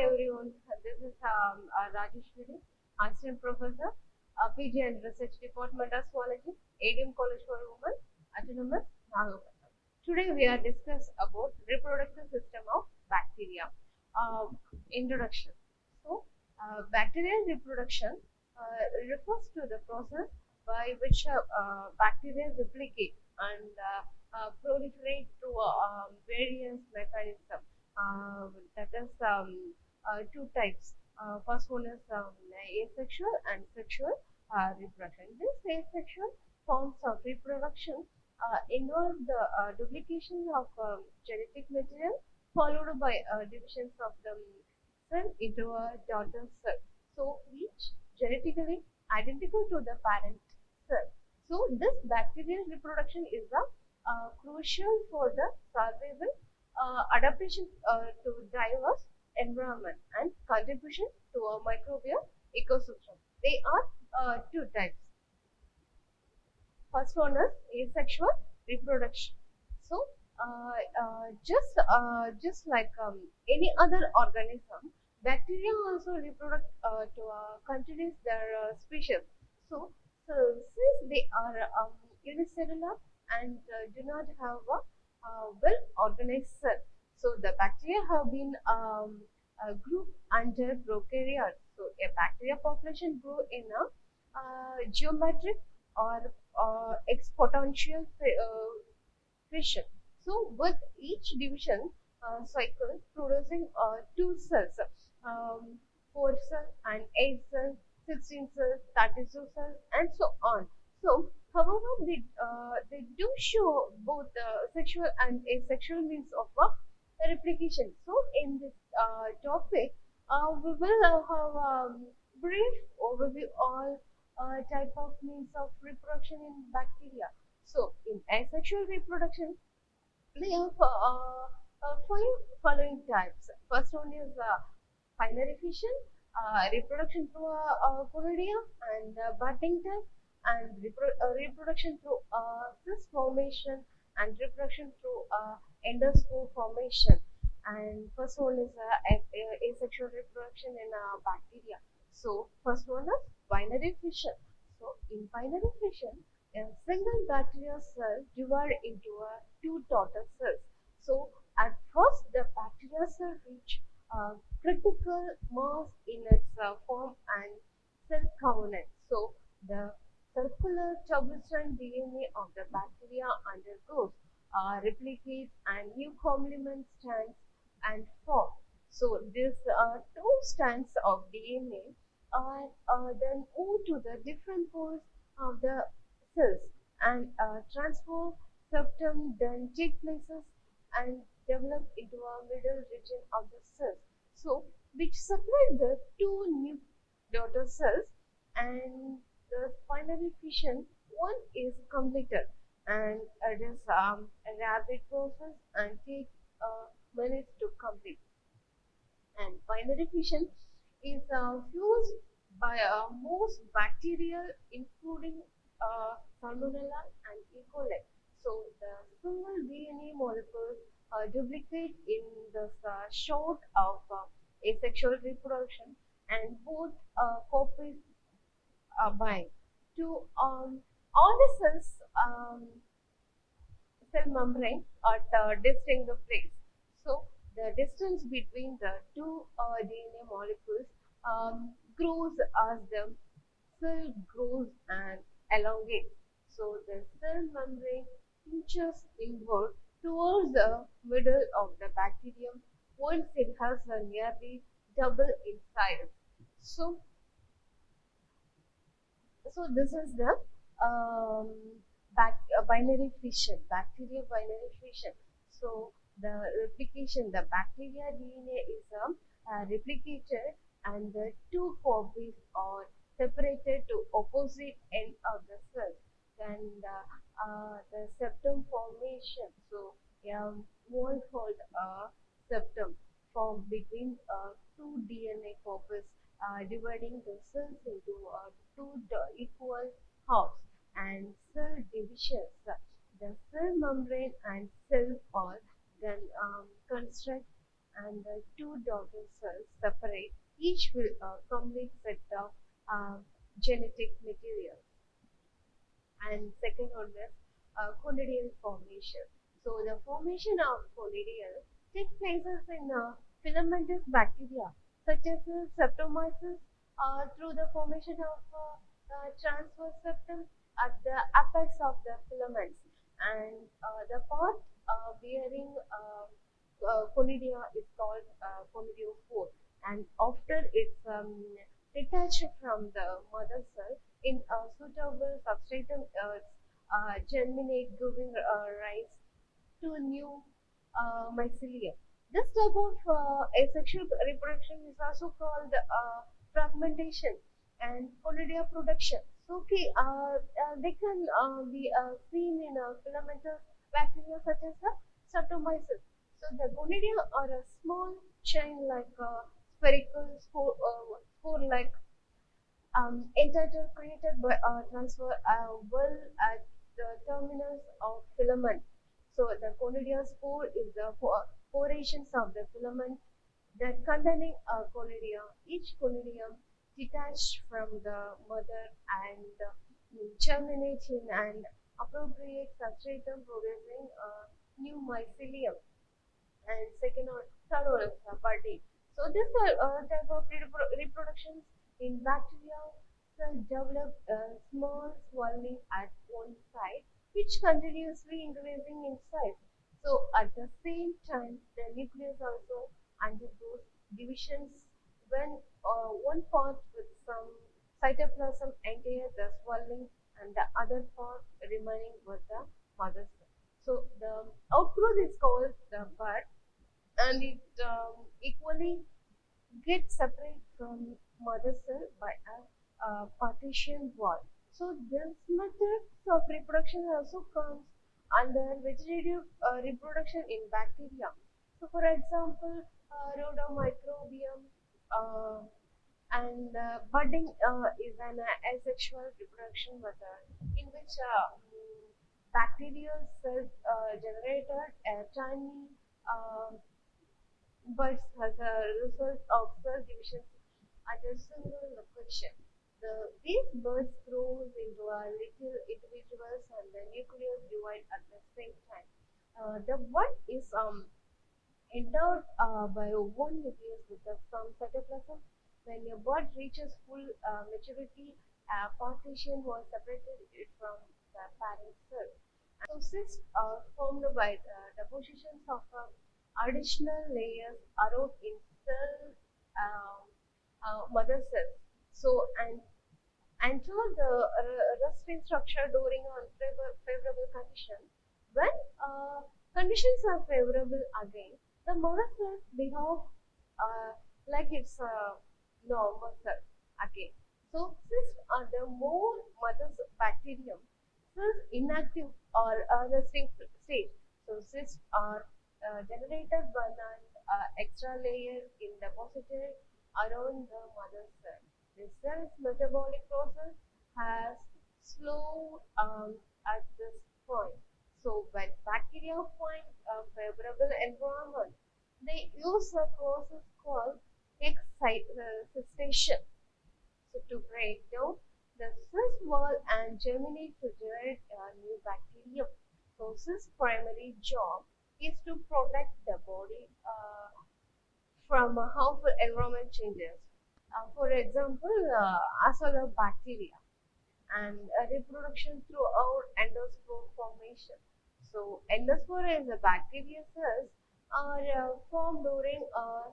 everyone, this is Rajeshwari, Assistant Professor, PG and Research Department of Zoology, A.D.M.COLLEGE for Women, Autonomous, Nagapattinam. Today we are discuss about reproductive system of bacteria. Introduction. Bacterial reproduction refers to the process by which bacteria replicate and proliferate through various mechanisms. That is two types. First one is asexual and sexual reproduction. This asexual forms of reproduction involve the duplication of genetic material followed by divisions of the cell into a daughter cell. So each genetically identical to the parent cell. So this bacterial reproduction is crucial for the survival, adaptation to diverse environment, and contribution to a microbial ecosystem. They are two types. First one is asexual reproduction. So, just like any other organism, bacteria also reproduce to continues their species. So, since they are unicellular and do not have a well organized cell, so the bacteria have been grouped under prokaryotes. So, a bacteria population grew in a geometric or exponential fission. So, with each division cycle producing two cells, um, 4 cells and 8 cells, 16 cells, 32 cells, and so on. So, however, they do show both sexual and asexual means of replication. So, in this topic, we will have brief overview all type of means of reproduction in bacteria. So, in asexual reproduction, they have five following types. First one is binary fission, reproduction through choroidea and budding type, and reproduction through cyst formation, and reproduction through endospore formation. And first one is asexual reproduction in bacteria. So first one is binary fission. So in binary fission, a single bacterial cell divided into two daughter cells. So at first, the bacterial cell reach critical mass in its form and cell covenant. So the circular tubular DNA of the bacteria undergoes replicates and new complement stands and form. So these two strands of DNA are then moved to the different poles of the cells, and transfer septum then take places and develop into a middle region of the cells. So which separate the two new daughter cells, and the binary fission one is completed, and it is a rapid process and takes minutes to complete. And binary fission is fused by most bacteria, including Salmonella and E. coli. So the single DNA molecules duplicate in the short of asexual reproduction, and both copies bind to all the cells cell membrane at distinct place. So the distance between the two DNA molecules grows as the cell grows and elongates. So the cell membrane inches inward towards the middle of the bacterium once it has a nearly double in size. So, so this is the um, binary fission, bacteria binary fission. So the replication, the bacteria DNA is replicated, and the two copies are separated to opposite end of the cell. Then the septum formation. So one called septum formed between two DNA copies, dividing the cells into two equal halves, and cell divisions. The cell membrane and cell wall then construct and the two daughter cells separate. Each will complete set of genetic material. And second one is colloidal formation. So the formation of colloidal takes places in filamentous bacteria such as Streptomyces through the formation of transverse septum at the apex of the filaments, and the part bearing collidia is called collidiophore, and after it's detached from the mother cell in a suitable substratum, germinate, giving rise to new mycelium. This type of asexual reproduction is also called fragmentation and collidia production. So, okay, they can be seen in filamentous bacteria such as the Streptomyces. So, the gonidia are a small chain like spherical spore-like entitled created by transfer well at the terminus of filament. So the conidia spore is the porations of the filament that containing a conidia. Each conidium detached from the mother and germinate in an appropriate substratum producing a new mycelium, and second or third or budding. So this type of reproductions in bacteria cell develop small swelling at one side, which continuously increasing in size. So at the same time, the nucleus also undergoes divisions when one part with some cytoplasm entire the swelling and the other part remaining with the mother cell. So the outgrowth is called the bud, and it equally gets separate from mother cell by a partition wall. So this method of reproduction also comes under vegetative reproduction in bacteria. So for example, rhodomicrobium uh, and budding is an asexual reproduction method in which bacterial cells generated a tiny but as a result of cell division at a single location. These birds grow into a little individuals and the nucleus divide at the same time. The bud is entered by one nucleus with some cytoplasm. When a bud reaches full maturity, a partition was separated it from the parent cell. So cysts are formed by the depositions of additional layers around in cell um, mother cells. So and told the resting structure during unfavorable condition. When conditions are favorable again, the mother cells behave like it's a normal cell again. So cysts are the more mother bacterium cells inactive or resting state. So cysts are generated when an extra layer is deposited around the mother cell. The cell's metabolic process has slowed at this point. So when bacteria find a favorable environment, they use a process called excitation. So to break down the cyst wall and germinate to generate a new bacterium. So cyst's primary job is to protect the body from harmful environment changes. For example, bacteria and reproduction throughout endospore formation. So endospore is a bacteria cells are formed during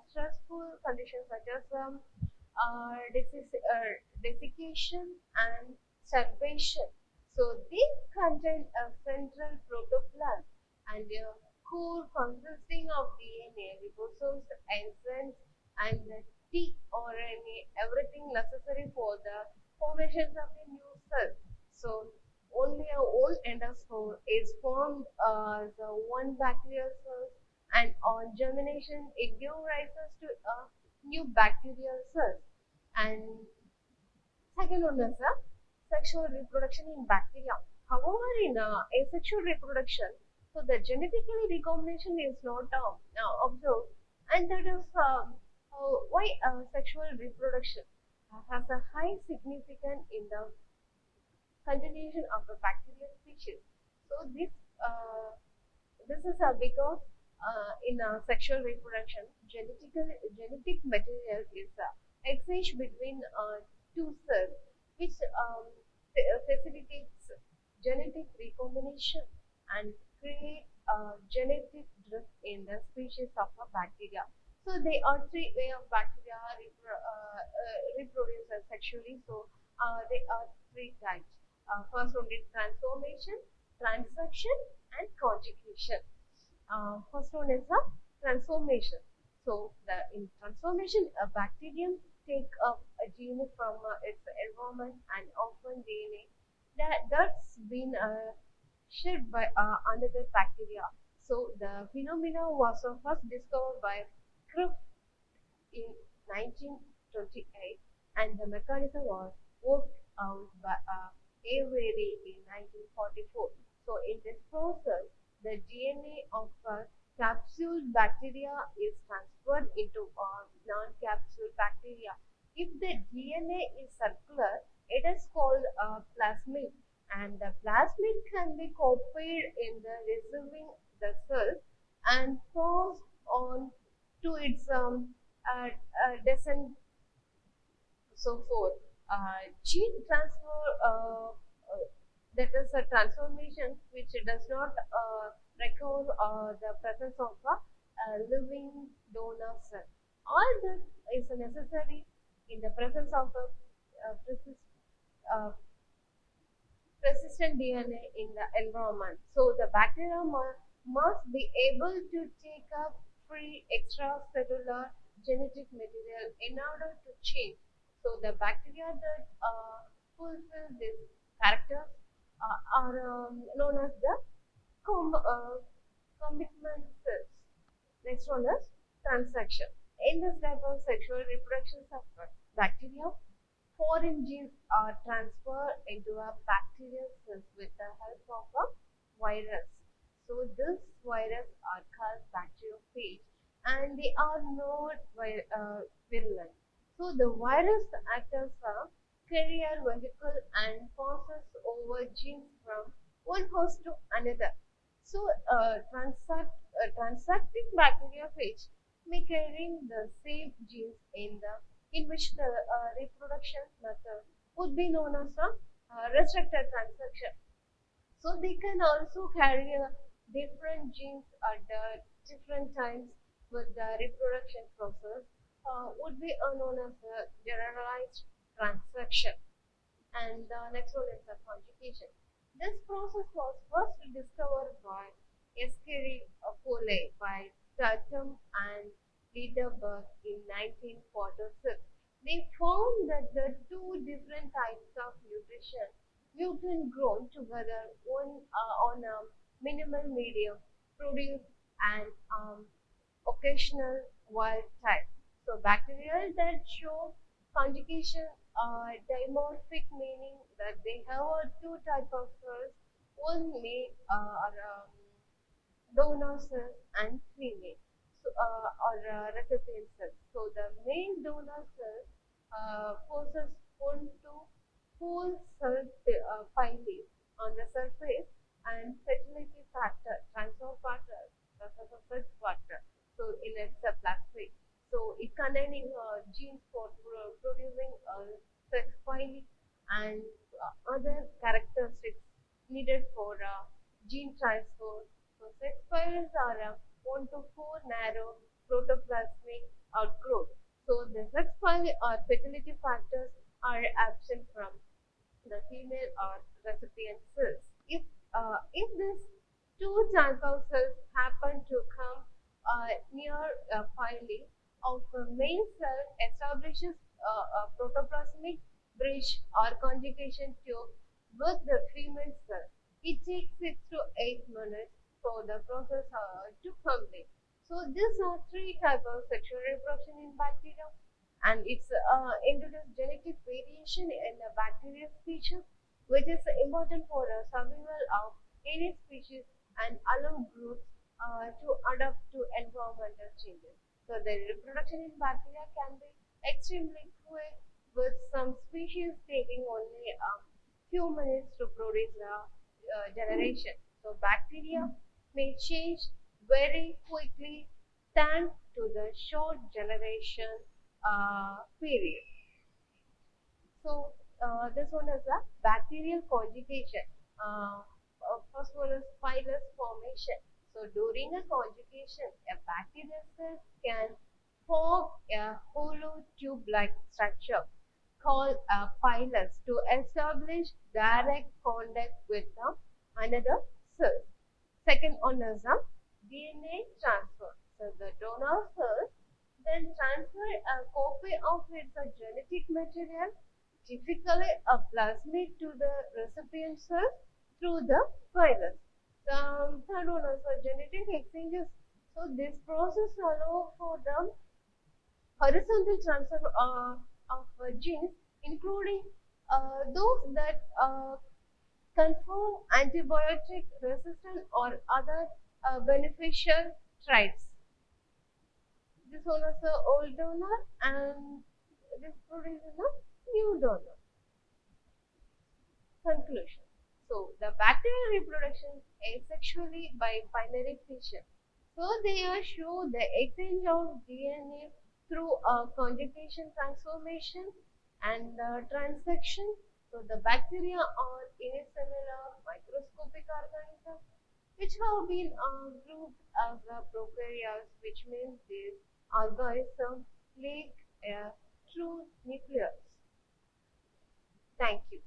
stressful conditions such as desiccation and starvation. So they contain a central protoplasm and a core consisting of DNA, ribosomes, enzymes, and the tRNA, everything necessary for the formations of the new cell. So only a whole endospore is formed as one bacterial cell, and on germination it gives rise to a new bacterial cells. And second one is sexual reproduction in bacteria. However, in asexual reproduction, so the genetically recombination is not observed, And that is why sexual reproduction has a high significance in the continuation of a bacterial species. So this is because in sexual reproduction, genetic material is exchanged between two cells, which facilitates genetic recombination and create genetic drift in the species of a bacteria. So there are three way of bacteria reproduce sexually. So there are three types. First one is transformation, transaction, and conjugation. First one is a transformation. So the in transformation, a bacterium take up a gene from its environment and often DNA that's been shared by another bacteria. So the phenomena was first discovered by Crick in 1928, and the mechanism was worked out by Avery in 1944. So, in this process, the DNA of a capsule bacteria is transferred into a non-capsule bacteria. If the DNA is circular, it is called a plasmid, and the plasmid can be copied in the receiving the cell and passed on to its descent, so forth. Gene transfer, that is a transformation which does not require the presence of a living donor cell. All this is necessary in the presence of a uh, persistent DNA in the environment. So the bacteria must be able to take up free extracellular genetic material in order to change. So the bacteria that fulfill this character are known as the commitment cells. Next one is transaction. In this type of sexual reproduction software, bacteria foreign genes are transferred into a bacterial cells with the help of a virus. So this virus are called bacteriophage and they are not virulent. So the virus acts as a carrier vehicle and passes over genes from one host to another. So transacting bacteriophage may carry the same genes in which the reproduction method would be known as a restricted transaction. So they can also carry different genes at different times with the reproduction process would be known as a generalized transaction. And the next one is the conjugation. This process was first discovered by Escheri coli by Tatum and Liederberg in 1946. They found that the two different types of mutant grown together on a minimal medium produce an occasional wild type. So bacteria that show conjugation are dimorphic, meaning that they have two type of cells. One may are donor cells and female, so, or recipient cells. So the male donor cell possesses one to four cell finely on the surface and fertility factor, transfer factor, transfer sex factor. So in its plasmid. So it containing genes for producing sex finely and other characteristics needed for gene transfer. So sex files are 1 to 4 narrow protoplasmic outgrowth. So the sex file or fertility factors are absent from the female or recipient cells. If these two transfer cells happen to come near a filing of a male cell establishes a protoplasmic bridge or conjugation tube with the female cell. It takes 6 to 8 minutes for the process to complete. So these are three types of sexual reproduction in bacteria, and it's introduced genetic variation in the bacterial species, which is important for the survival of any species and allow groups to adapt to environmental changes. So the reproduction in bacteria can be extremely quick, with some species taking only a few minutes to produce a generation. So bacteria may change very quickly thanks to the short generation period. So this one is a bacterial conjugation. First one is phylus formation. So during a conjugation, a bacterial cell can form a hollow tube-like structure called a phylus to establish direct contact with another cell. Second one is a DNA transfer. So the donor cells then transfer a copy of its genetic material, typically a plasmid, to the recipient cell through the virus. The third one is genetic exchanges. So this process allows for the horizontal transfer of genes, including those that confer antibiotic resistance or other beneficial traits. This one is the old donor and this produces a new donor. Conclusion. So the bacterial reproduction asexually by binary fission. So they show the exchange of DNA through a conjugation transformation and transaction. So the bacteria are unicellular microscopic organisms which have been grouped as prokaryotes, which means these organisms lack a true nucleus. Thank you.